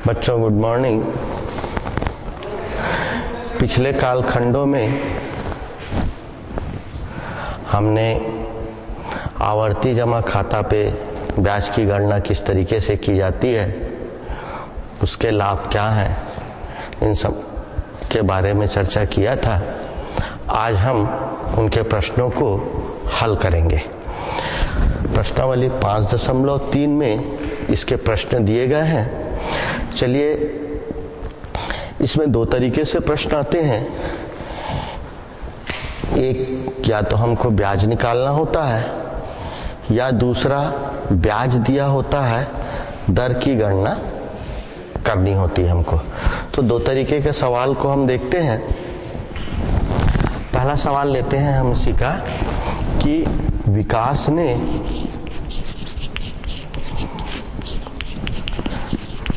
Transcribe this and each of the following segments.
बच्चों good morning. पिछले कालखंडों में हमने आवर्ती जमा खाता पे ब्याज की गणना किस तरीके से की जाती है, उसके लाभ क्या हैं, इन सब के बारे में चर्चा किया था। आज हम उनके प्रश्नों को हल करेंगे। प्रश्नावली 5.3 में इसके प्रश्न दिए गए हैं। चलिए, इसमें दो तरीके से प्रश्न आते हैं। एक, या तो हमको ब्याज निकालना होता है, या दूसरा ब्याज दिया होता है, दर की गणना करनी होती है हमको। तो दो तरीके के सवाल को हम देखते हैं। पहला सवाल लेते हैं हम इसी का कि विकास ने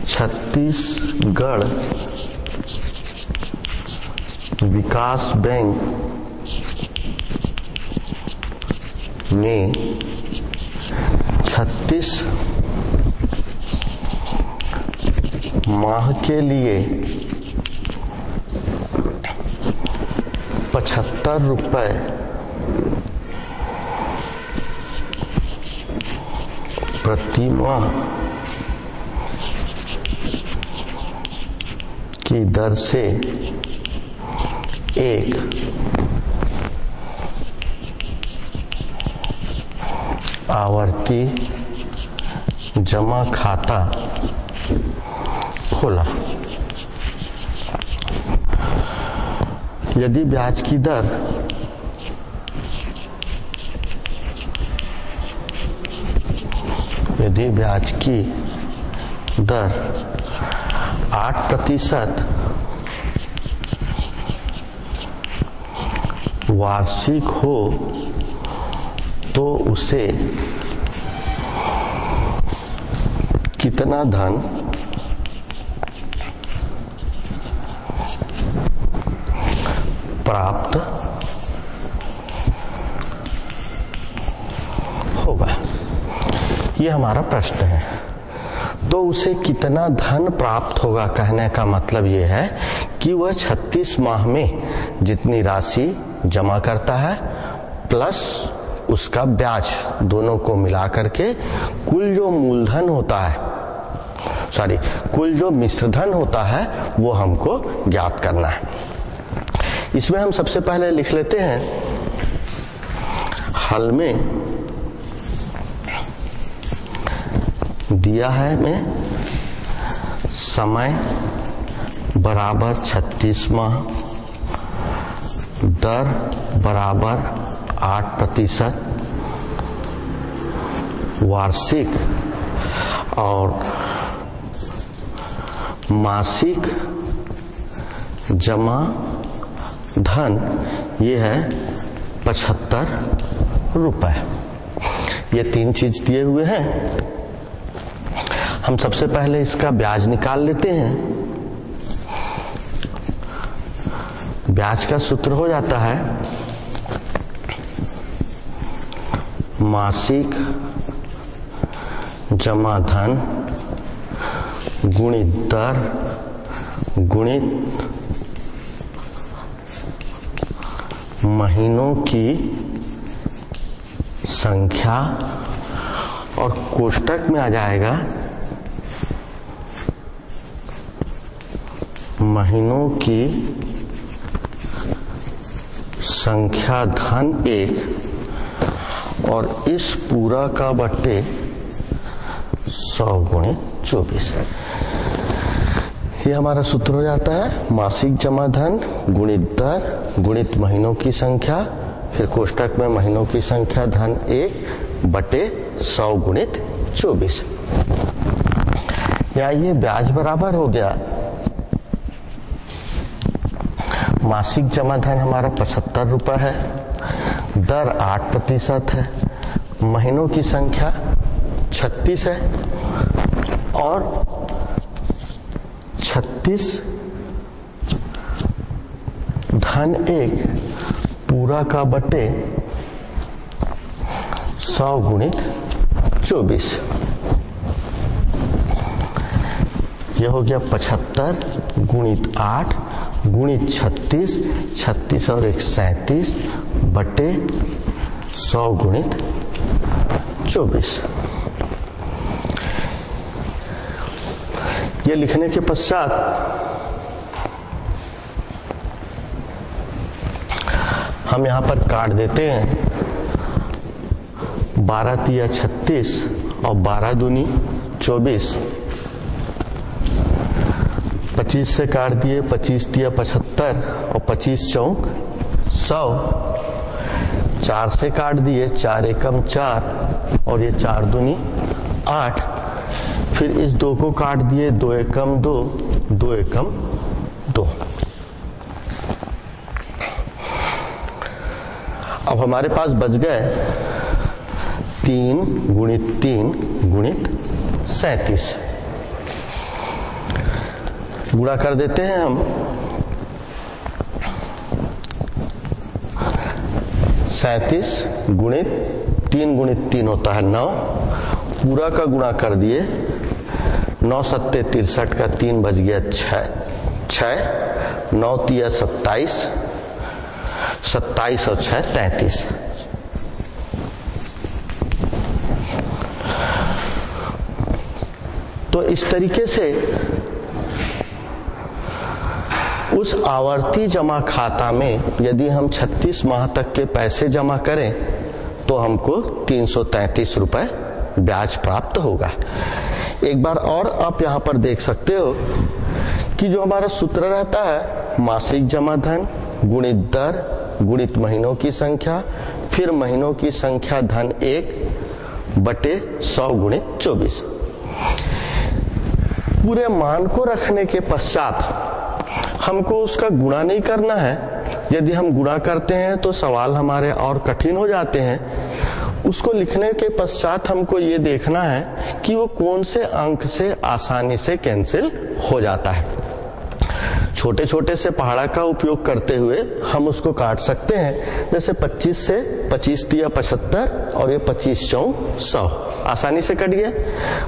छत्तीसगढ़ विकास बैंक में 36 माह के लिए 75 रुपए प्रति माह की दर से एक आवर्ती जमा खाता खोला। यदि ब्याज की दर यदि ब्याज की दर 8% वार्षिक हो तो उसे कितना धन प्राप्त होगा, ये हमारा प्रश्न है। तो उसे कितना धन प्राप्त होगा कहने का मतलब ये है कि वह 36 माह में जितनी राशि जमा करता है प्लस उसका ब्याज, दोनों को मिला करके कुल जो मूलधन होता है, कुल जो मिश्रधन होता है, वो हमको ज्ञात करना है। इसमें हम सबसे पहले लिख लेते हैं हल में दिया है में समय बराबर 36 माह, दर बराबर 8% वार्षिक और मासिक जमा धन ये है 75 रुपए। ये तीन चीज दिए हुए हैं। हम सबसे पहले इसका ब्याज निकाल लेते हैं। ब्याज का सूत्र हो जाता है मासिक जमा धन गुणित दर गुणित महीनों की संख्या, और कोष्टक में आ जाएगा महीनों की संख्या धन 1 और इस पूरा का बट्टे 100 गुणित 24। ये हमारा सूत्र हो जाता है मासिक जमा धन गुणित दर गुणित महीनों की संख्या, फिर कोष्टक में महीनों की संख्या धन 1 बटे 100 गुणित 24। या ये ब्याज बराबर हो गया मासिक जमा धन हमारा 75 रुपए है, दर 8% है, महीनों की संख्या 36 है और 36 धन 1 पूरा का बटे 100 गुणित 24। ये हो गया 75 गुणित 8 गुणित 36, 36 और 1 37 बटे 100 गुणित 24। ये लिखने के पश्चात हम यहां पर काट देते हैं। 12 तिया 36 और 12 दूनी 24। 25 से काट दिए, 25 तिया 75 और 25 चौक 100। 4 से काट दिए, 4 एकम 4 और ये 4 दूनी 8। फिर इस 2 को काट दिए, 2 एकम 2, 2 एकम 2। अब हमारे पास बच गए 3 गुणित 3 गुणित 37। गुणा कर देते हैं हम। 37 गुणित 3 होता है 9। पूरा का गुणा कर दिए, 9 सत्ते 63 का 3 बच गया 6। 9 तिया 27, 27 और 6 33। तो इस तरीके से उस आवर्ती जमा खाता में यदि हम 36 माह तक के पैसे जमा करें तो हमको 333 रुपए ब्याज प्राप्त होगा। एक बार और आप यहां पर देख सकते हो कि जो हमारा सूत्र रहता है मासिक जमा धन गुणित दर गुणित महीनों की संख्या, फिर महीनों की संख्या धन 1 बटे 100 गुणित 24। पूरे मान को रखने के पश्चात हमको उसका गुणा नहीं करना है। यदि हम गुणा करते हैं तो सवाल हमारे और कठिन हो जाते हैं। उसको लिखने के पश्चात हमको ये देखना है कि वो कौन से अंक से आसानी से कैंसिल हो जाता है। छोटे छोटे से पहाड़ा का उपयोग करते हुए हम उसको काट सकते हैं। जैसे 25 से 25 तिया 75 और ये 25 चौक 100 आसानी से कट गया।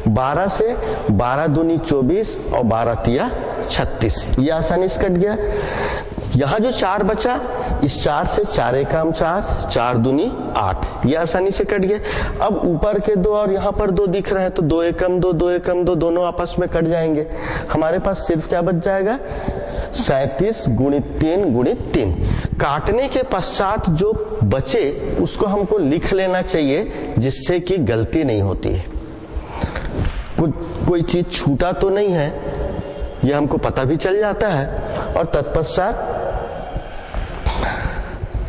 12 से 12 दूनी 24 और 12 तिया 36 ये आसानी से कट गया। यहाँ जो 4 बचा, इस 4 से 4 एकम 4, 4 दूनी 8 ये आसानी से कट गया। अब ऊपर के 2 और यहाँ पर 2 दिख रहे हैं तो 2 एकम 2, 2 एकम 2 दोनों आपस में कट जाएंगे। हमारे पास सिर्फ क्या बच जाएगा 37 गुणित 3 गुणित 3। काटने के पश्चात जो बचे उसको हमको लिख लेना चाहिए जिससे कि गलती नहीं होती है। कोई चीज छूटा तो नहीं है यह हमको पता भी चल जाता है। और तत्पश्चात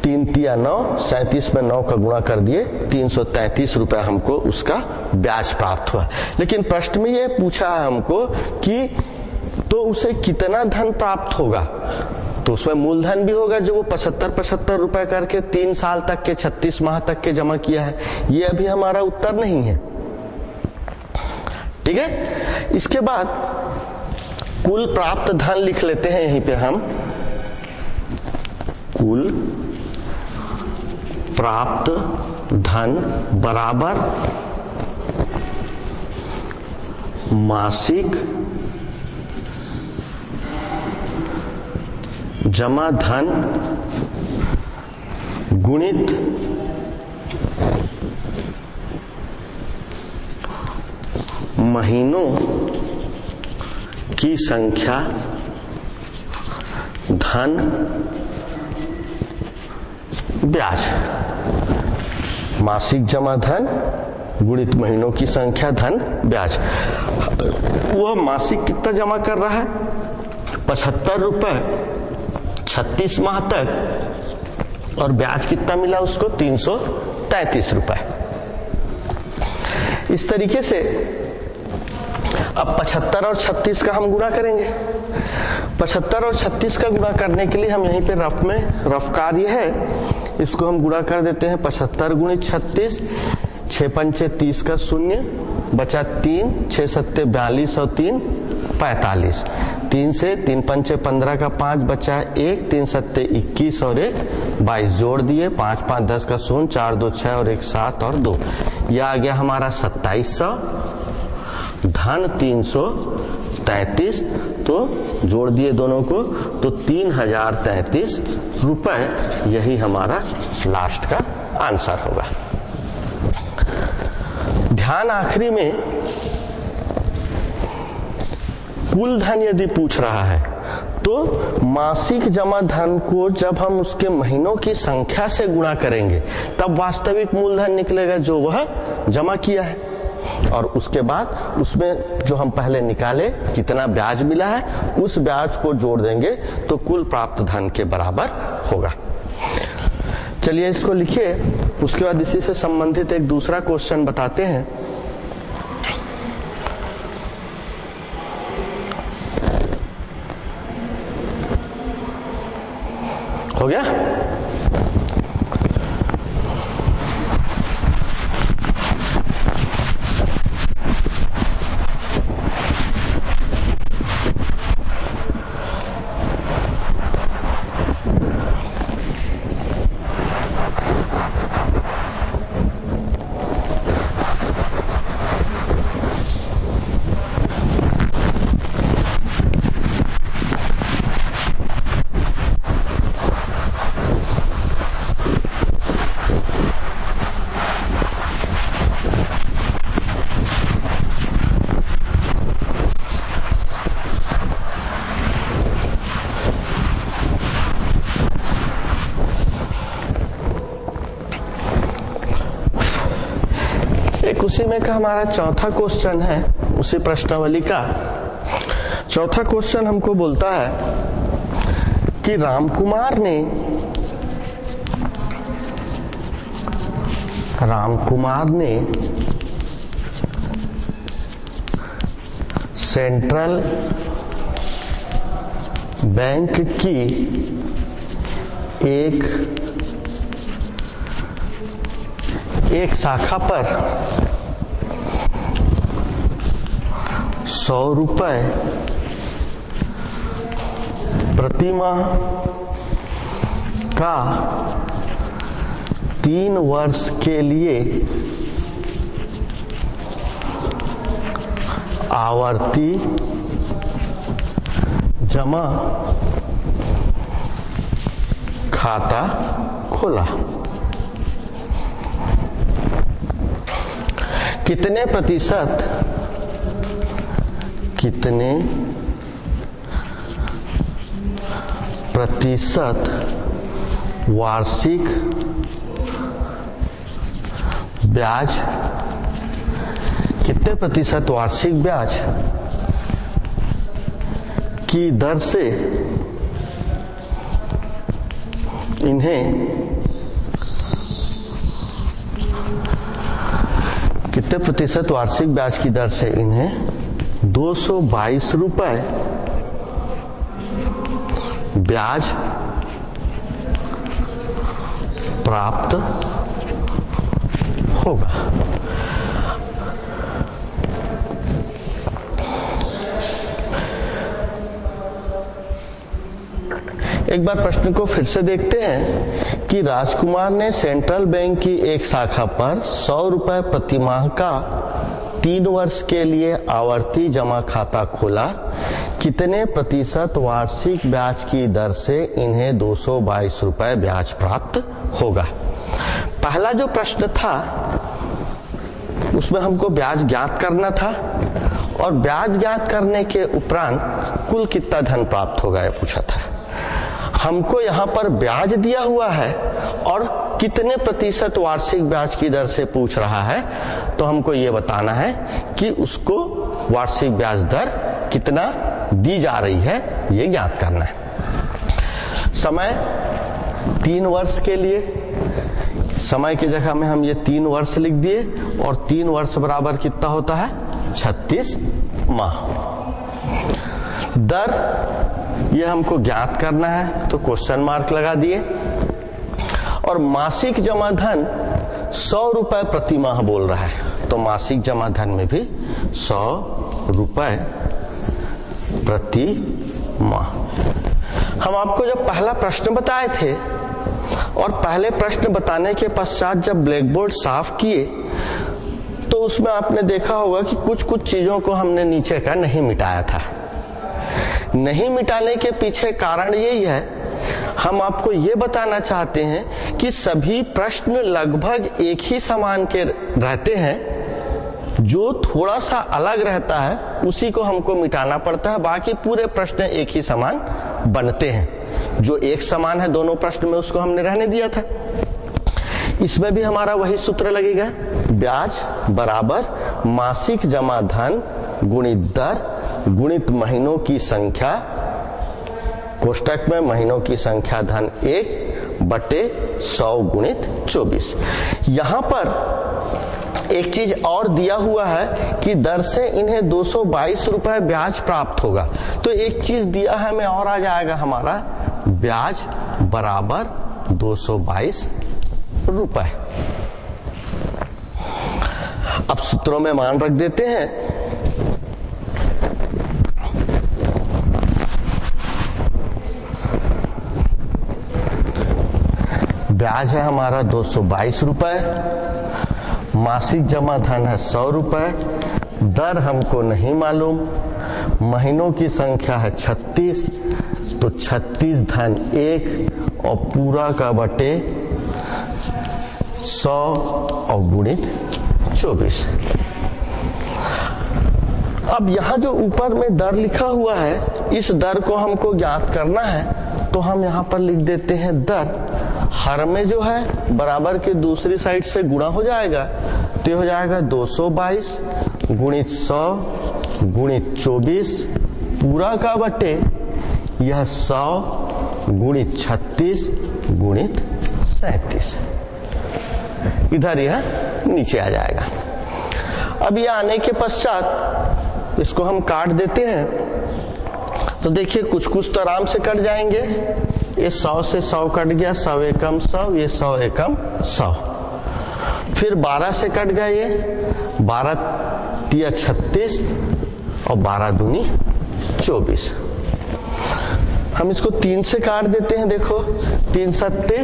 3 तिया 9, 37 में 9 का गुणा कर दिए, 333 रुपए हमको उसका ब्याज प्राप्त हुआ। लेकिन प्रश्न में यह पूछा है हमको कि तो उसे कितना धन प्राप्त होगा। तो उसमें मूलधन भी होगा जो वो 75 रुपए करके 3 साल तक के 36 माह तक के जमा किया है। ये अभी हमारा उत्तर नहीं है। ठीक है, इसके बाद कुल प्राप्त धन लिख लेते हैं। यहीं पे हम कुल प्राप्त धन बराबर मासिक जमा धन गुणित महीनों की संख्या धन ब्याज। मासिक जमा धन गुणित महीनों की संख्या धन ब्याज। वह मासिक कितना जमा कर रहा है 75 रुपए 36 माह तक, और ब्याज कितना मिला उसको 333 रुपए। इस तरीके से अब 75 और 36 का हम गुणा करेंगे। 75 और 36 का गुणा करने के लिए हम यहीं पे रफ कार्य है, इसको हम गुणा कर देते हैं। 75 गुणित 36, 6 पंचे 30 का 0 बचा 3, 6 सत्ते 42 और 3 45। 3 से 3 पंचे 15 का 5 बचा 1, 3 सत्ते 21 और 1 22 जोड़ दिए। 5 5 10 का 0, 4 2 6 और 1 7 और 2। यह आ गया हमारा 2700। धन 333, तो जोड़ दिए दोनों को तो 3033 रुपए, यही हमारा लास्ट का आंसर होगा। ध्यान आखिरी में कुल धन यदि पूछ रहा है तो मासिक जमा धन को जब हम उसके महीनों की संख्या से गुणा करेंगे तब वास्तविक मूलधन निकलेगा जो वह जमा किया है, और उसके बाद उसमें जो हम पहले निकाले कितना ब्याज मिला है उस ब्याज को जोड़ देंगे तो कुल प्राप्त धन के बराबर होगा। चलिए इसको लिखिए, उसके बाद इसी से संबंधित एक दूसरा क्वेश्चन बताते हैं। हो गया? उसी में का हमारा चौथा क्वेश्चन है, उसी प्रश्नावली का चौथा क्वेश्चन हमको बोलता है कि रामकुमार ने सेंट्रल बैंक की एक शाखा पर 100 रुपए प्रति माह का 3 वर्ष के लिए आवर्ती जमा खाता खोला। कितने प्रतिशत वार्षिक ब्याज, कितने प्रतिशत वार्षिक ब्याज की दर से इन्हें 222 रुपए ब्याज प्राप्त होगा। एक बार प्रश्न को फिर से देखते हैं कि राजकुमार ने सेंट्रल बैंक की एक शाखा पर 100 रुपए प्रति माह का 3 वर्ष के लिए आवर्ती जमा खाता खोला। कितने प्रतिशत वार्षिक ब्याज की दर से इन्हें 222 रुपए ब्याज प्राप्त होगा। पहला जो प्रश्न था उसमें हमको ब्याज ज्ञात करना था और ब्याज ज्ञात करने के उपरांत कुल कितना धन प्राप्त होगा ये पूछा था। हमको यहाँ पर ब्याज दिया हुआ है और कितने प्रतिशत वार्षिक ब्याज की दर से पूछ रहा है, तो हमको ये बताना है कि उसको वार्षिक ब्याज दर कितना दी जा रही है ये ज्ञात करना है। समय 3 वर्ष के लिए, समय की जगह में हम ये 3 वर्ष लिख दिए और 3 वर्ष बराबर कितना होता है 36 माह। दर ये हमको ज्ञात करना है तो क्वेश्चन मार्क लगा दिए, और मासिक जमा धन 100 रुपए प्रति माह बोल रहा है तो मासिक जमा धन में भी 100 रुपए प्रति माह। हम आपको जब पहला प्रश्न बताए थे और पहले प्रश्न बताने के पश्चात जब ब्लैक बोर्ड साफ किए तो उसमें आपने देखा होगा कि कुछ कुछ चीजों को हमने नीचे का नहीं मिटाया था। नहीं मिटाने के पीछे कारण यही है, हम आपको ये बताना चाहते हैं कि सभी प्रश्न लगभग एक ही समान के रहते हैं, जो थोड़ा सा अलग रहता है उसी को हमको मिटाना पड़ता है, बाकी पूरे प्रश्न एक ही समान बनते हैं। जो एक समान है दोनों प्रश्न में उसको हमने रहने दिया था। इसमें भी हमारा वही सूत्र लगेगा, ब्याज बराबर मासिक जमा धन गुणित दर गुणित महीनों की संख्या, कोष्टक में महीनों की संख्या धन 1 बटे 100 गुणित 24। यहां पर एक चीज और दिया हुआ है कि दर से इन्हें 222 रुपए ब्याज प्राप्त होगा। तो एक चीज दिया है में और आ जाएगा हमारा, ब्याज बराबर 222 रुपए। अब सूत्रों में मान रख देते हैं। ब्याज है हमारा 222 रुपए, मासिक जमा धन है 100 रुपए, दर हमको नहीं मालूम, महीनों की संख्या है 36, तो 36 धन 1 और पूरा का बटे 100 और गुणित 24। अब यहां जो ऊपर में दर लिखा हुआ है, इस दर को हमको ज्ञात करना है, तो हम यहां पर लिख देते हैं दर। हर में जो है बराबर के दूसरी साइड से गुणा हो जाएगा, तो ये हो जाएगा 222 गुणित 100 गुणित 24 पूरा का बटे यह 100 गुणित 36 गुणित 37। इधर यह नीचे आ जाएगा। अब ये आने के पश्चात इसको हम काट देते हैं, तो देखिए कुछ कुछ तो आराम से कट जाएंगे। ये 100 से 100 कट गया, 100 एकम 100, ये 100 एकम 100। फिर 12 से कट गया, ये 12 तिया 36 और 12 दूनी 24। हम इसको 3 से काट देते हैं। देखो 3 सत्ते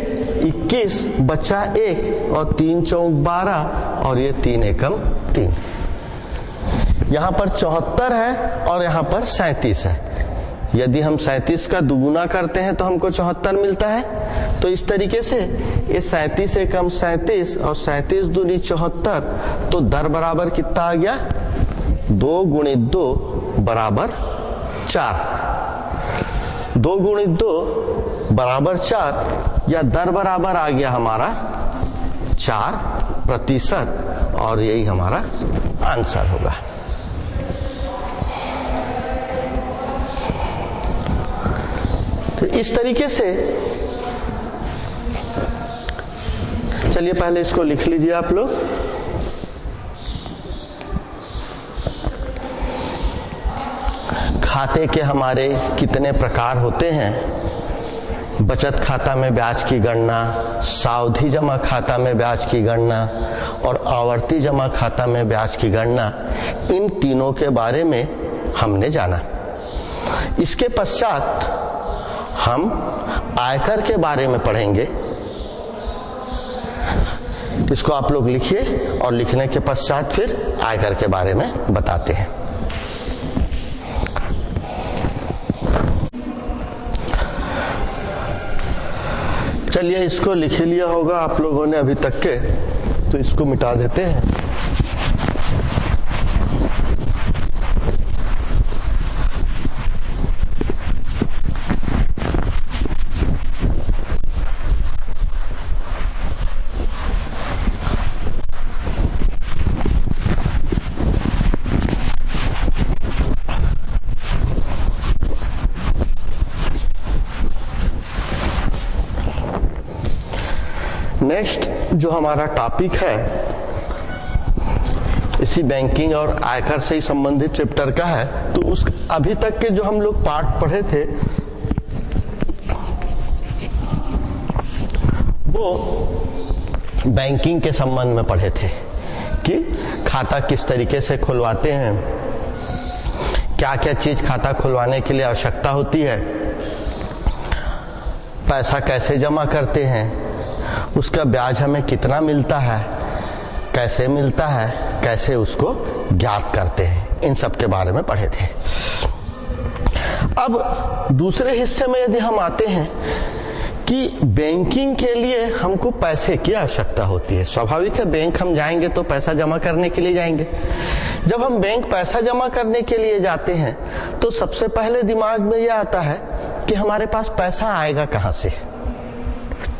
21 बचा 1 और 3 चौक 12 और ये 3 एकम 3। यहां पर 74 है और यहां पर 37 है। यदि हम 37 का दुगुना करते हैं तो हमको 74 मिलता है। तो इस तरीके से ये 37 एकम 37 और 37 दूनी 74, तो दर बराबर कितना आ गया, 2 गुणित 2 बराबर 4। 2 गुणित 2 बराबर 4, या दर बराबर आ गया हमारा 4% और यही हमारा आंसर होगा। तो इस तरीके से चलिए पहले इसको लिख लीजिए आप लोग। खाते के हमारे कितने प्रकार होते हैं? बचत खाता में ब्याज की गणना, सावधि जमा खाता में ब्याज की गणना और आवर्ती जमा खाता में ब्याज की गणना, इन तीनों के बारे में हमने जाना। इसके पश्चात हम आयकर के बारे में पढ़ेंगे। इसको आप लोग लिखिए और लिखने के पश्चात फिर आयकर के बारे में बताते हैं। चलिए इसको लिख लिया होगा आप लोगों ने अभी तक के, तो इसको मिटा देते हैं। नेक्स्ट जो हमारा टॉपिक है, इसी बैंकिंग और आयकर से ही संबंधित चैप्टर का है। तो उस अभी तक के जो हम लोग पार्ट पढ़े थे वो बैंकिंग के संबंध में पढ़े थे कि खाता किस तरीके से खुलवाते हैं, क्या क्या चीज खाता खुलवाने के लिए आवश्यकता होती है, पैसा कैसे जमा करते हैं, उसका ब्याज हमें कितना मिलता है, कैसे मिलता है, कैसे उसको ज्ञात करते हैं, इन सब के बारे में पढ़े थे। अब दूसरे हिस्से में यदि हम आते हैं कि बैंकिंग के लिए हमको पैसे की आवश्यकता होती है। स्वाभाविक है, बैंक हम जाएंगे तो पैसा जमा करने के लिए जाएंगे। जब हम बैंक पैसा जमा करने के लिए जाते हैं तो सबसे पहले दिमाग में यह आता है कि हमारे पास पैसा आएगा कहां से।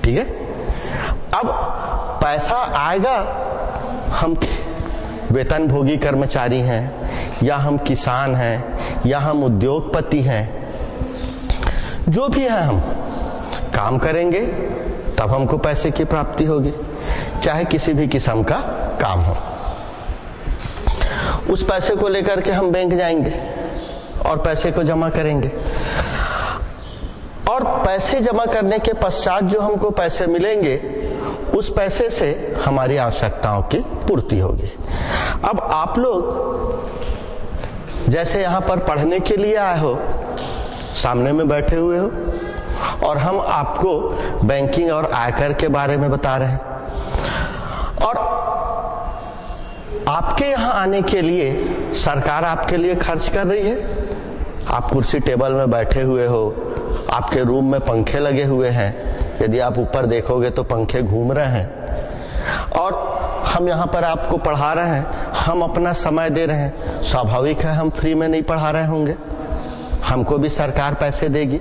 ठीक है, अब पैसा आएगा, हम वेतनभोगी कर्मचारी हैं या हम किसान हैं या हम उद्योगपति हैं, जो भी है, हम काम करेंगे तब हमको पैसे की प्राप्ति होगी, चाहे किसी भी किस्म का काम हो। उस पैसे को लेकर के हम बैंक जाएंगे और पैसे को जमा करेंगे, और पैसे जमा करने के पश्चात जो हमको पैसे मिलेंगे उस पैसे से हमारी आवश्यकताओं की पूर्ति होगी। अब आप लोग जैसे यहां पर पढ़ने के लिए आए हो, सामने में बैठे हुए हो, और हम आपको बैंकिंग और आयकर के बारे में बता रहे हैं, और आपके यहां आने के लिए सरकार आपके लिए खर्च कर रही है। आप कुर्सी टेबल में बैठे हुए हो, आपके रूम में पंखे लगे हुए हैं, यदि आप ऊपर देखोगे तो पंखे घूम रहे हैं, और हम यहाँ पर आपको पढ़ा रहे हैं, हम अपना समय दे रहे हैं। स्वाभाविक है हम फ्री में नहीं पढ़ा रहे होंगे, हमको भी सरकार पैसे देगी,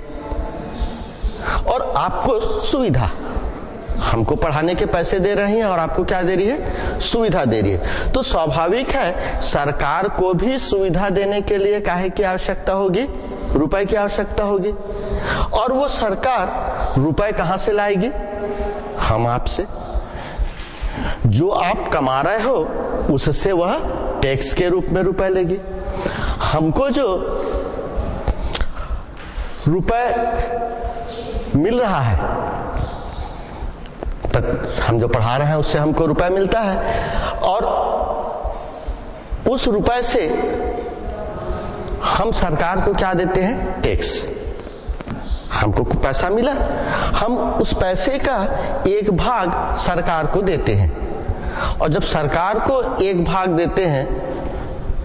और आपको सुविधा, हमको पढ़ाने के पैसे दे रही है और आपको क्या दे रही है, सुविधा दे रही है। तो स्वाभाविक है सरकार को भी सुविधा देने के लिए काहे की आवश्यकता होगी, रुपए की आवश्यकता होगी, और वो सरकार रुपए कहां से लाएगी, हम आपसे। जो आप कमा रहे हो उससे वह टैक्स के रूप में रुपए लेगी। हमको जो रुपए मिल रहा है, हम जो पढ़ा रहे हैं उससे हमको रुपए मिलता है, और उस रुपए से हम सरकार को क्या देते हैं, टैक्स। हमको पैसा मिला, हम उस पैसे का एक भाग सरकार को देते हैं, और जब सरकार को एक भाग देते हैं,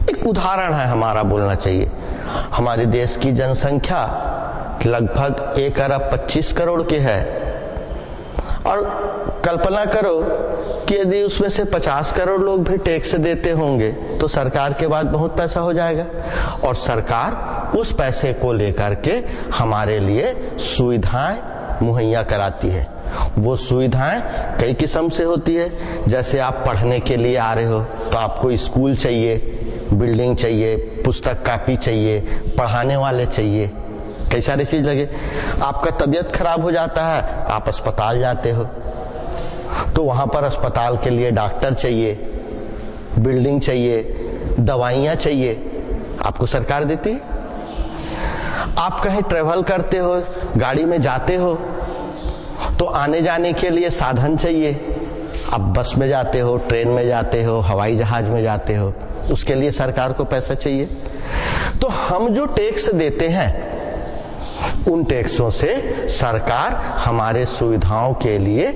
एक उदाहरण है हमारा बोलना चाहिए, हमारे देश की जनसंख्या लगभग 1 अरब 25 करोड़ की है, और कल्पना करो कि यदि उसमें से 50 करोड़ लोग भी टैक्स देते होंगे तो सरकार के बाद बहुत पैसा हो जाएगा, और सरकार उस पैसे को लेकर के हमारे लिए सुविधाएं मुहैया कराती है। वो सुविधाएं कई किस्म से होती है, जैसे आप पढ़ने के लिए आ रहे हो तो आपको स्कूल चाहिए, बिल्डिंग चाहिए, पुस्तक कापी चाहिए, पढ़ाने वाले चाहिए, कई सारी चीज लगे। आपका तबीयत खराब हो जाता है, आप अस्पताल जाते हो, तो वहां पर अस्पताल के लिए डॉक्टर चाहिए, बिल्डिंग चाहिए, दवाइयां चाहिए, आपको सरकार देती है। आप कहीं ट्रेवल करते हो, गाड़ी में जाते हो, तो आने जाने के लिए साधन चाहिए, आप बस में जाते हो, ट्रेन में जाते हो, हवाई जहाज में जाते हो, उसके लिए सरकार को पैसा चाहिए। तो हम जो टैक्स देते हैं उन टैक्सों से सरकार हमारे सुविधाओं के लिए,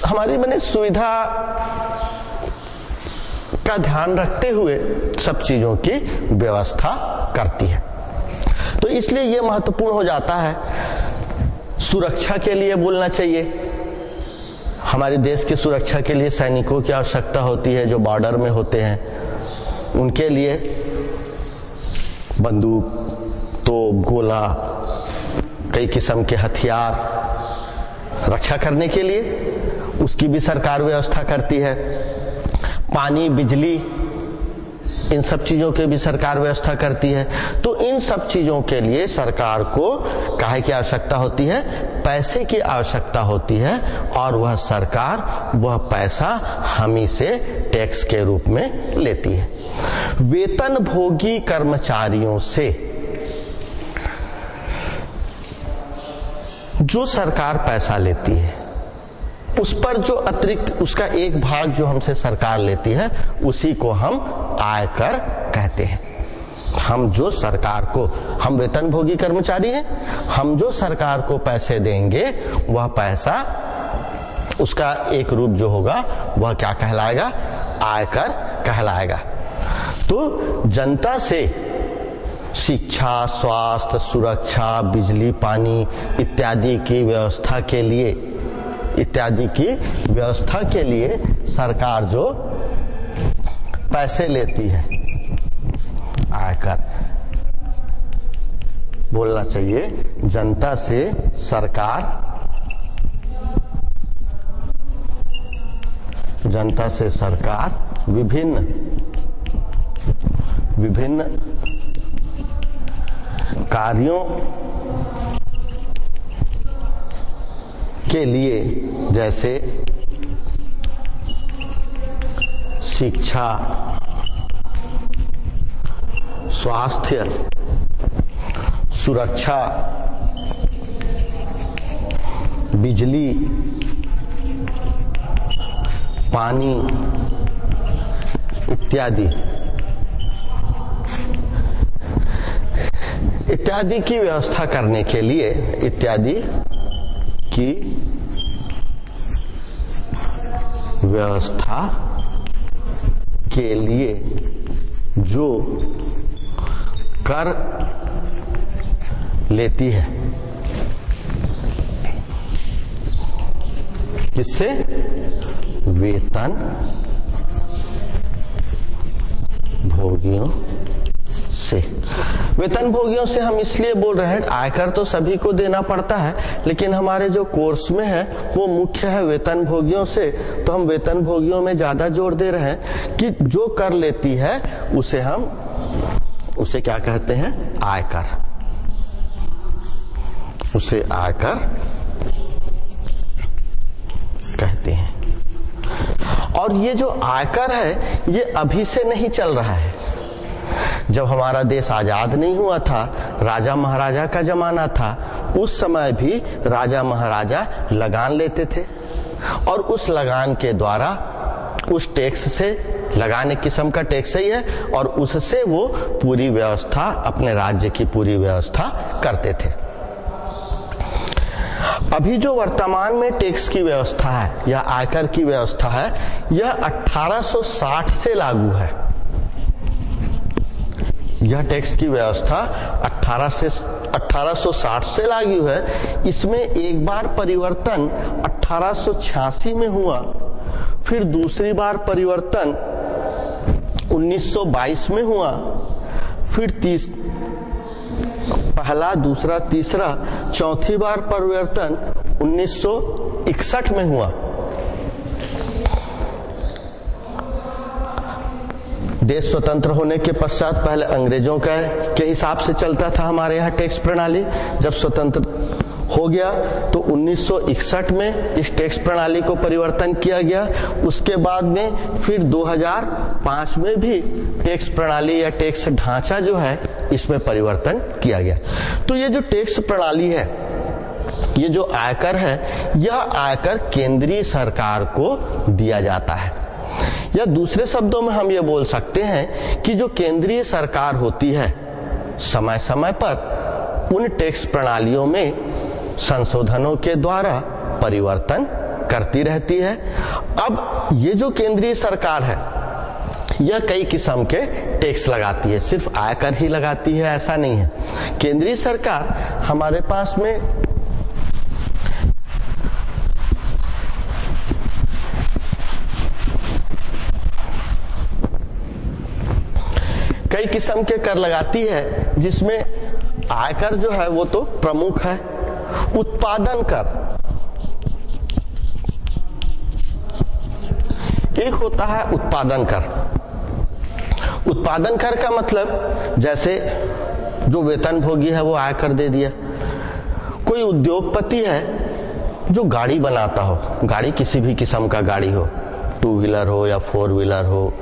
हमारी मैंने सुविधा का ध्यान रखते हुए सब चीजों की व्यवस्था करती है। तो इसलिए यह महत्वपूर्ण हो जाता है। सुरक्षा के लिए बोलना चाहिए, हमारे देश की सुरक्षा के लिए सैनिकों की आवश्यकता होती है जो बॉर्डर में होते हैं, उनके लिए बंदूक, तोप, गोला, कई किस्म के हथियार रक्षा करने के लिए उसकी भी सरकार व्यवस्था करती है। पानी, बिजली, इन सब चीजों के भी सरकार व्यवस्था करती है। तो इन सब चीजों के लिए सरकार को काहे की आवश्यकता होती है, पैसे की आवश्यकता होती है, और वह सरकार वह पैसा हम ही से टैक्स के रूप में लेती है। वेतन भोगी कर्मचारियों से जो सरकार पैसा लेती है उस पर जो अतिरिक्त उसका एक भाग जो हमसे सरकार लेती है उसी को हम आयकर कहते हैं। हम जो सरकार को, हम वेतनभोगी कर्मचारी हैं, हम जो सरकार को पैसे देंगे वह पैसा उसका एक रूप जो होगा वह क्या कहलाएगा? आयकर कहलाएगा। तो जनता से शिक्षा, स्वास्थ्य, सुरक्षा, बिजली, पानी इत्यादि की व्यवस्था के लिए सरकार जो पैसे लेती है, आयकर बोलना चाहिए, जनता से सरकार विभिन्न कार्यों के लिए, जैसे शिक्षा, स्वास्थ्य, सुरक्षा, बिजली, पानी इत्यादि की व्यवस्था करने के लिए, इत्यादि की व्यवस्था के लिए जो कर लेती है, किससे? वेतन भोगियों से। वेतन भोगियों से हम इसलिए बोल रहे हैं, आयकर तो सभी को देना पड़ता है, लेकिन हमारे जो कोर्स में है वो मुख्य है वेतन भोगियों से, तो हम वेतन भोगियों में ज्यादा जोर दे रहे हैं कि जो कर लेती है उसे क्या कहते हैं? आयकर। उसे आयकर कहते हैं। और ये जो आयकर है ये अभी से नहीं चल रहा है। जब हमारा देश आजाद नहीं हुआ था, राजा महाराजा का जमाना था, उस समय भी राजा महाराजा लगान लेते थे और उस लगान के द्वारा, उस टैक्स से, लगान एक किस्म का टैक्स ही है, और उससे वो पूरी व्यवस्था, अपने राज्य की पूरी व्यवस्था करते थे। अभी जो वर्तमान में टैक्स की व्यवस्था है या आयकर की व्यवस्था है, यह 1860 से लागू है। यह टैक्स की व्यवस्था 1860 से लागू है। इसमें एक बार परिवर्तन 1886 में हुआ, फिर दूसरी बार परिवर्तन 1922 में हुआ, फिर पहला, दूसरा, तीसरा, चौथी बार परिवर्तन 1961 में हुआ। देश स्वतंत्र होने के पश्चात पहले अंग्रेजों के हिसाब से चलता था हमारे यहाँ टैक्स प्रणाली। जब स्वतंत्र हो गया तो 1961 में इस टैक्स प्रणाली को परिवर्तन किया गया। उसके बाद में फिर 2005 में भी टैक्स प्रणाली या टैक्स ढांचा जो है इसमें परिवर्तन किया गया। तो ये जो टैक्स प्रणाली है, ये जो आयकर है, यह आयकर केंद्रीय सरकार को दिया जाता है। या दूसरे शब्दों में हम ये बोल सकते हैं कि जो केंद्रीय सरकार होती है, समय समय पर उन टैक्स प्रणालियों में संशोधनों के द्वारा परिवर्तन करती रहती है। अब ये जो केंद्रीय सरकार है, यह कई किस्म के टैक्स लगाती है, सिर्फ आयकर ही लगाती है ऐसा नहीं है। केंद्रीय सरकार हमारे पास में कई किस्म के कर लगाती है, जिसमें आयकर जो है वो तो प्रमुख है। उत्पादन कर एक होता है, उत्पादन कर। उत्पादन कर का मतलब, जैसे जो वेतन भोगी है वो आयकर दे दिया। कोई उद्योगपति है जो गाड़ी बनाता हो, गाड़ी किसी भी किस्म का गाड़ी हो, 2 व्हीलर हो या 4 व्हीलर हो,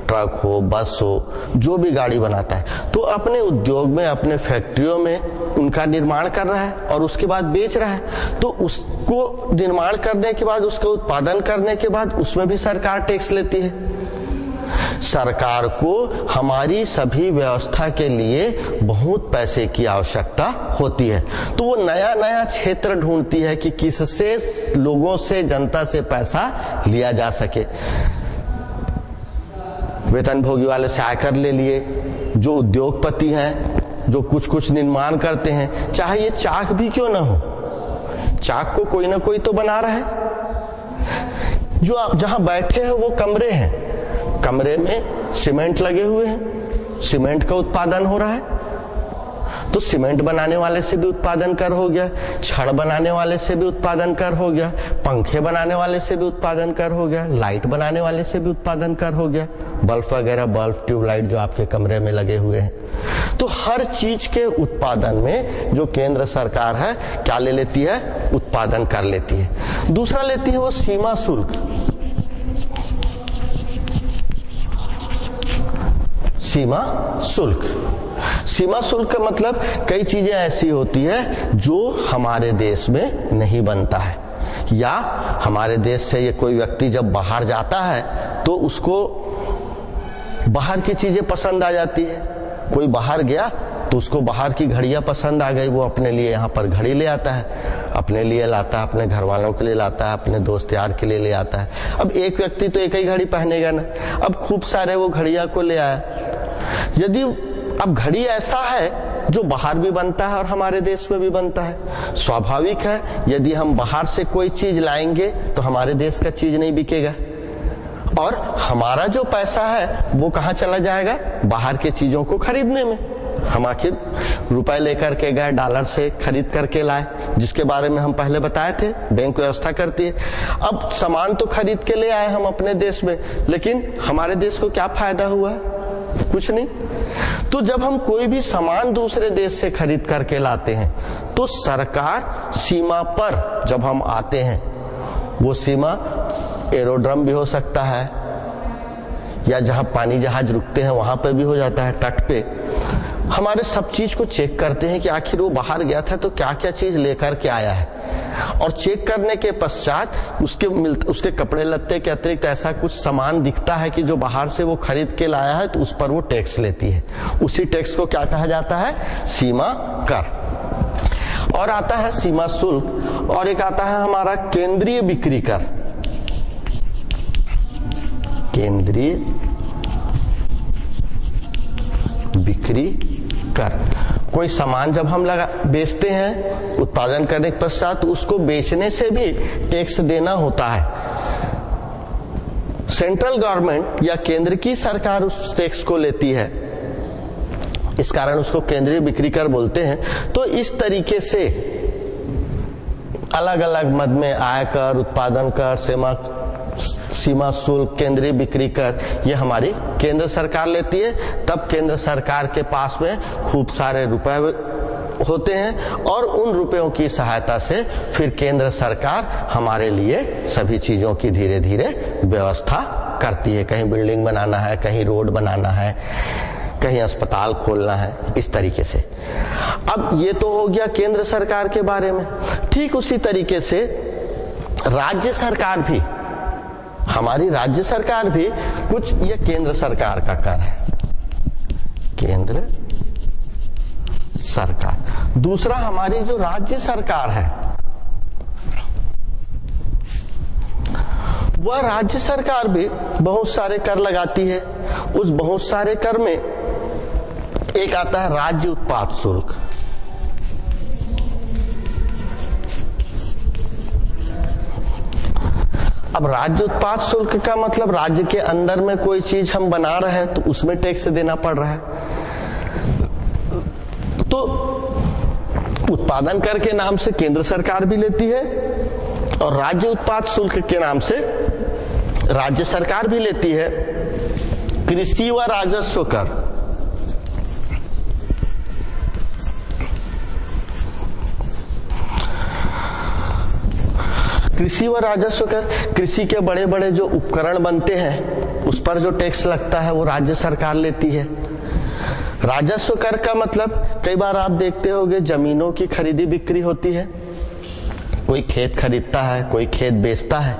ट्रक हो, बस हो, जो भी गाड़ी बनाता है, तो अपने उद्योग में, अपने फैक्ट्रियों में उनका निर्माण कर रहा है और उसके बाद बेच रहा है। तो उसको निर्माण करने के बाद, उसका उत्पादन करने के बाद उसमें भी सरकार टैक्स लेती है। सरकार को हमारी सभी व्यवस्था के लिए बहुत पैसे की आवश्यकता होती है, तो वो नया नया क्षेत्र ढूंढती है कि किससे लोगों से, जनता से पैसा लिया जा सके। वेतनभोगी वाले से आयकर ले लिए, जो उद्योगपति हैं, जो कुछ कुछ निर्माण करते हैं, चाहे ये चाक भी क्यों ना हो, चाक को कोई ना कोई तो बना रहा है। जो आप जहां बैठे हैं वो कमरे हैं, कमरे में सीमेंट लगे हुए हैं, सीमेंट का उत्पादन हो रहा है, तो सीमेंट बनाने वाले से भी उत्पादन कर हो गया, छड़ बनाने वाले से भी उत्पादन कर हो गया, पंखे बनाने वाले से भी उत्पादन कर हो गया, लाइट बनाने वाले से भी उत्पादन कर हो गया, बल्ब वगैरह, बल्ब ट्यूबलाइट जो आपके कमरे में लगे हुए हैं। तो हर चीज के उत्पादन में जो केंद्र सरकार है क्या ले लेती है, उत्पादन कर लेती है। दूसरा लेती है वो सीमा शुल्क। सीमा शुल्क, सीमा शुल्क का मतलब कई चीजें ऐसी होती है जो हमारे देश में नहीं बनता है, या हमारे देश से ये कोई व्यक्ति जब बाहर जाता है तो उसको बाहर की चीजें पसंद आ जाती है। कोई बाहर गया तो उसको बाहर की घड़ियां पसंद आ गई, वो अपने लिए यहाँ पर घड़ी ले आता है, अपने लिए लाता है, अपने घर वालों के लिए लाता है, अपने दोस्त यार के लिए ले आता है। अब एक व्यक्ति तो एक ही घड़ी पहनेगा ना, अब खूब सारे वो घड़ियां को ले आया। यदि अब घड़ी ऐसा है जो बाहर भी बनता है और हमारे देश में भी बनता है, स्वाभाविक है यदि हम बाहर से कोई चीज लाएंगे तो हमारे देश का चीज नहीं बिकेगा, और हमारा जो पैसा है वो कहाँ चला जाएगा, बाहर के चीजों को खरीदने में। हम आखिर रुपए लेकर के गए, डॉलर से खरीद करके लाए, जिसके बारे में हम पहले बताए थे, बैंक व्यवस्था करती है। अब सामान तो खरीद के ले आए हम अपने देश में, लेकिन हमारे देश को क्या फायदा हुआ, कुछ नहीं। तो जब हम कोई भी सामान दूसरे देश से खरीद करके लाते हैं तो सरकार सीमा पर जब हम आते हैं, वो सीमा एरोड्रम भी हो सकता है, या जहां पानी जहाज रुकते हैं वहां पे भी हो जाता है, तट पे, हमारे सब चीज को चेक करते हैं कि आखिर वो बाहर गया था तो क्या क्या चीज लेकर के आया है, और चेक करने के पश्चात उसके कपड़े लत्ते के अतिरिक्त ऐसा कुछ सामान दिखता है कि जो बाहर से वो खरीद के लाया है, तो उस पर वो टैक्स लेती है। उसी टैक्स को क्या कहा जाता है, सीमा कर। और आता है सीमा शुल्क, और एक आता है हमारा केंद्रीय बिक्री कर। केंद्रीय बिक्री कर, कोई सामान जब हम बेचते हैं उत्पादन करने के पश्चात, तो उसको बेचने से भी टैक्स देना होता है। सेंट्रल गवर्नमेंट या केंद्र की सरकार उस टैक्स को लेती है, इस कारण उसको केंद्रीय बिक्री कर बोलते हैं। तो इस तरीके से अलग अलग मद में आयकर, उत्पादन कर, सीमा शुल्क, केंद्रीय बिक्री कर, ये हमारी केंद्र सरकार लेती है। तब केंद्र सरकार के पास में खूब सारे रुपए होते हैं, और उन रुपयों की सहायता से फिर केंद्र सरकार हमारे लिए सभी चीजों की धीरे धीरे व्यवस्था करती है। कहीं बिल्डिंग बनाना है, कहीं रोड बनाना है, कहीं अस्पताल खोलना है, इस तरीके से। अब ये तो हो गया केंद्र सरकार के बारे में। ठीक उसी तरीके से राज्य सरकार भी, हमारी राज्य सरकार भी कुछ ये केंद्र सरकार का कर है, केंद्र सरकार। दूसरा हमारी जो राज्य सरकार है, वह राज्य सरकार भी बहुत सारे कर लगाती है। उस बहुत सारे कर में एक आता है राज्य उत्पाद शुल्क। अब राज्य उत्पाद शुल्क का मतलब राज्य के अंदर में कोई चीज हम बना रहे हैं तो उसमें टैक्स देना पड़ रहा है। तो उत्पादन कर के नाम से केंद्र सरकार भी लेती है, और राज्य उत्पाद शुल्क के नाम से राज्य सरकार भी लेती है। कृषि व राजस्व कर, कृषि व राजस्व कर, कृषि के बड़े बड़े जो उपकरण बनते हैं उस पर जो टैक्स लगता है वो राज्य सरकार लेती है। राजस्व कर का मतलब कई बार आप देखते होंगे जमीनों की खरीदी बिक्री होती है, कोई खेत खरीदता है, कोई खेत बेचता है,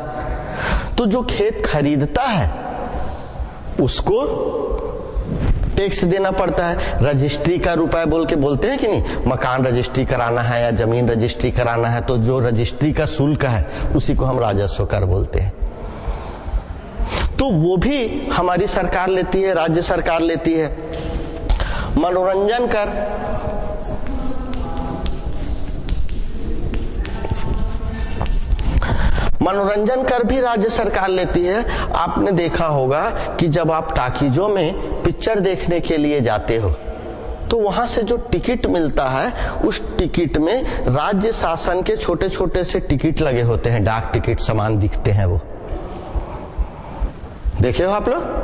तो जो खेत खरीदता है उसको टैक्स देना पड़ता है। रजिस्ट्री का रुपए बोल के बोलते हैं कि नहीं, मकान रजिस्ट्री कराना है या जमीन रजिस्ट्री कराना है तो जो रजिस्ट्री का शुल्क है उसी को हम राजस्व कर बोलते हैं। तो वो भी हमारी सरकार लेती है, राज्य सरकार लेती है। मनोरंजन कर, मनोरंजन कर भी राज्य सरकार लेती है। आपने देखा होगा कि जब आप टाकीजों में पिक्चर देखने के लिए जाते हो तो वहां से जो टिकट मिलता है उस टिकट में राज्य शासन के छोटे छोटे से टिकट लगे होते हैं, डाक टिकट समान दिखते हैं। वो देखे हो आप लोग?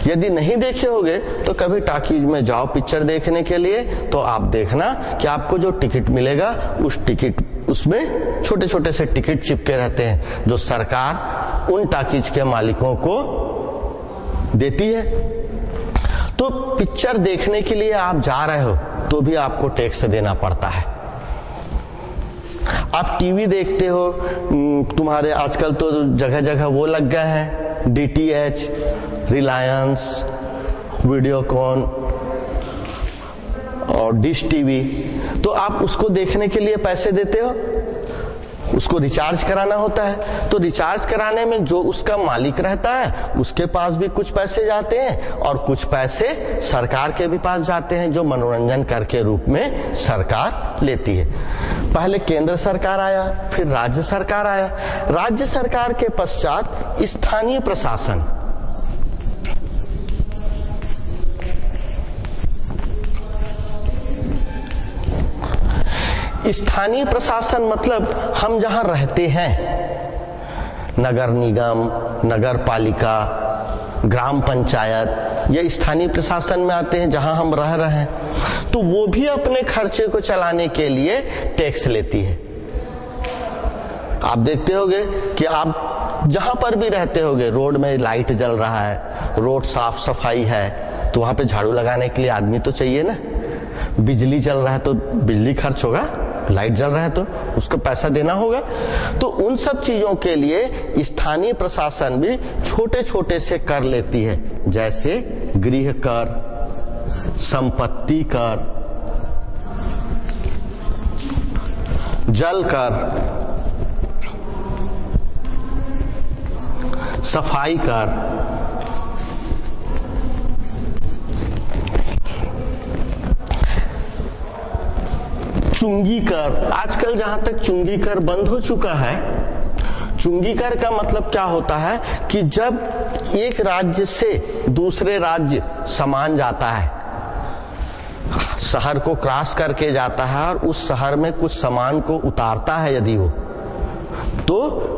यदि नहीं देखे होगे तो कभी टाकीज में जाओ पिक्चर देखने के लिए तो आप देखना कि आपको जो टिकट मिलेगा उस टिकट उसमें छोटे छोटे से टिकट चिपके रहते हैं जो सरकार उन टाकीज के मालिकों को देती है। तो पिक्चर देखने के लिए आप जा रहे हो तो भी आपको टैक्स देना पड़ता है। आप टीवी देखते हो, तुम्हारे आजकल तो जगह जगह वो लग गए हैं, डीटीएच, रिलायंस, वीडियोकॉन और डिश टीवी, तो आप उसको देखने के लिए पैसे देते हो, उसको रिचार्ज कराना होता है। तो रिचार्ज कराने में जो उसका मालिक रहता है उसके पास भी कुछ पैसे जाते हैं और कुछ पैसे सरकार के भी पास जाते हैं जो मनोरंजन कर के रूप में सरकार लेती है। पहले केंद्र सरकार आया, फिर राज्य सरकार आया। राज्य सरकार के पश्चात स्थानीय प्रशासन, स्थानीय प्रशासन मतलब हम जहां रहते हैं, नगर निगम, नगर पालिका, ग्राम पंचायत, ये स्थानीय प्रशासन में आते हैं जहां हम रह रहे हैं। तो वो भी अपने खर्चे को चलाने के लिए टैक्स लेती है। आप देखते होंगे कि आप जहां पर भी रहते होंगे, रोड में लाइट जल रहा है, रोड साफ सफाई है, तो वहां पे झाड़ू लगाने के लिए आदमी तो चाहिए ना। बिजली चल रहा है तो बिजली खर्च होगा, लाइट जल रहा है तो उसको पैसा देना होगा। तो उन सब चीजों के लिए स्थानीय प्रशासन भी छोटे छोटे से कर लेती है, जैसे गृह कर, संपत्ति कर, जल कर, सफाई कर, चुंगी कर। आजकल जहां तक चुंगी कर बंद हो चुका है, चुंगी कर का मतलब क्या होता है कि जब एक राज्य से दूसरे राज्य सामान जाता है, शहर को क्रॉस करके जाता है और उस शहर में कुछ सामान को उतारता है, यदि वो, तो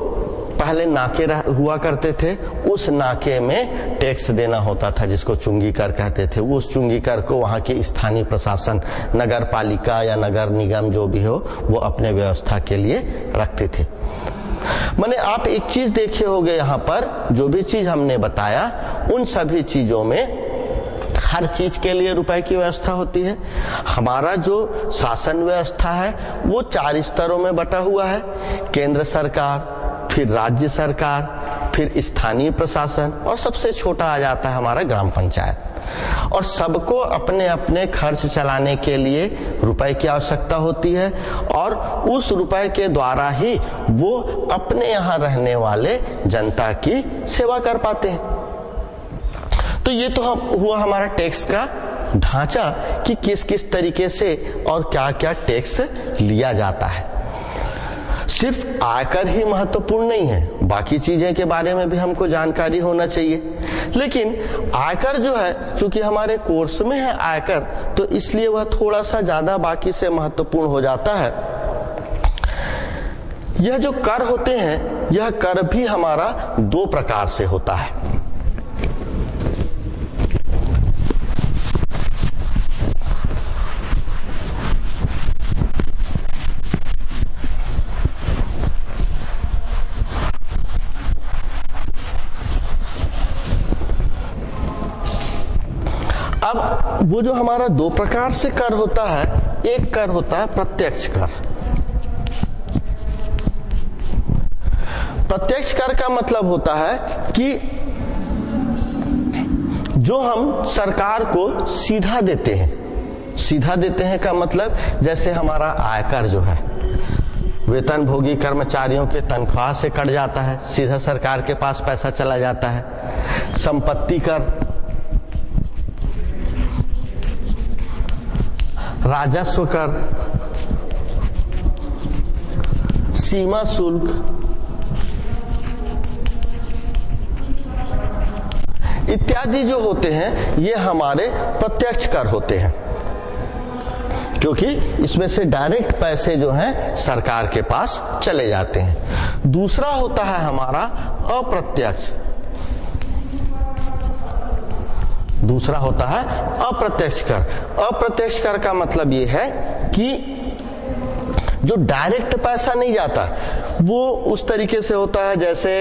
पहले नाके हुआ करते थे, उस नाके में टैक्स देना होता था जिसको चुंगी कर कहते थे। उस चुंगी कर को वहां के स्थानीय प्रशासन, नगर पालिका या नगर निगम जो भी हो, वो अपने व्यवस्था के लिए रखते थे। माने आप एक चीज देखे होंगे, यहाँ पर जो भी चीज हमने बताया उन सभी चीजों में हर चीज के लिए रुपए की व्यवस्था होती है। हमारा जो शासन व्यवस्था है वो 4 स्तरों में बटा हुआ है, केंद्र सरकार, फिर राज्य सरकार, फिर स्थानीय प्रशासन और सबसे छोटा आ जाता है हमारा ग्राम पंचायत। और सबको अपने अपने खर्च चलाने के लिए रुपए की आवश्यकता होती है और उस रुपए के द्वारा ही वो अपने यहाँ रहने वाले जनता की सेवा कर पाते हैं। तो ये तो हुआ हमारा टैक्स का ढांचा कि किस किस तरीके से और क्या क्या टैक्स लिया जाता है। सिर्फ आयकर ही महत्वपूर्ण नहीं है, बाकी चीजें के बारे में भी हमको जानकारी होना चाहिए। लेकिन आयकर जो है, चूंकि हमारे कोर्स में है आयकर, तो इसलिए वह थोड़ा सा ज्यादा बाकी से महत्वपूर्ण हो जाता है। यह जो कर होते हैं, यह कर भी हमारा 2 प्रकार से होता है। अब वो जो हमारा 2 प्रकार से कर होता है, एक कर होता है प्रत्यक्ष कर। प्रत्यक्ष कर का मतलब होता है कि जो हम सरकार को सीधा देते हैं। सीधा देते हैं का मतलब जैसे हमारा आयकर जो है वेतनभोगी कर्मचारियों के तनख्वाह से कट जाता है, सीधा सरकार के पास पैसा चला जाता है। संपत्ति कर, राजस्व कर, सीमा शुल्क इत्यादि जो होते हैं ये हमारे प्रत्यक्ष कर होते हैं, क्योंकि इसमें से डायरेक्ट पैसे जो हैं सरकार के पास चले जाते हैं। दूसरा होता है हमारा अप्रत्यक्ष। दूसरा होता है अप्रत्यक्ष कर। अप्रत्यक्ष कर का मतलब ये है कि जो डायरेक्ट पैसा नहीं जाता वो उस तरीके से होता है जैसे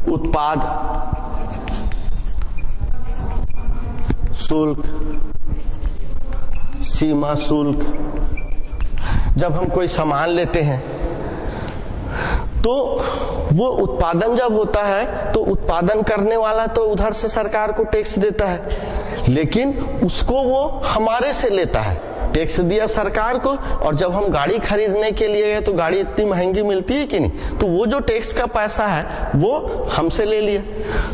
उत्पाद शुल्क, सीमा शुल्क। जब हम कोई सामान लेते हैं तो वो उत्पादन जब होता है तो उत्पादन करने वाला तो उधर से सरकार को टैक्स देता है, लेकिन उसको वो हमारे से लेता है। टैक्स दिया सरकार को, और जब हम गाड़ी खरीदने के लिए गए तो गाड़ी इतनी महंगी मिलती है कि नहीं, तो वो जो टैक्स का पैसा है वो हमसे ले लिया।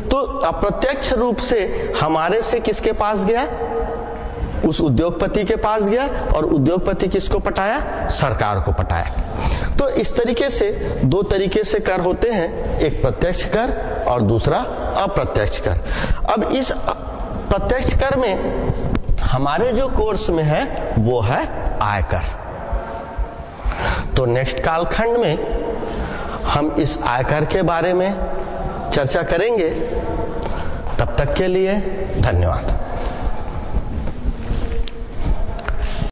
तो अप्रत्यक्ष रूप से हमारे से किसके पास गया? उस उद्योगपति के पास गया, और उद्योगपति किसको पटाया? सरकार को पटाया। तो इस तरीके से दो तरीके से कर होते हैं, एक प्रत्यक्ष कर और दूसरा अप्रत्यक्ष कर। अब इस प्रत्यक्ष कर में हमारे जो कोर्स में है वो है आयकर। तो नेक्स्ट कालखंड में हम इस आयकर के बारे में चर्चा करेंगे। तब तक के लिए धन्यवाद।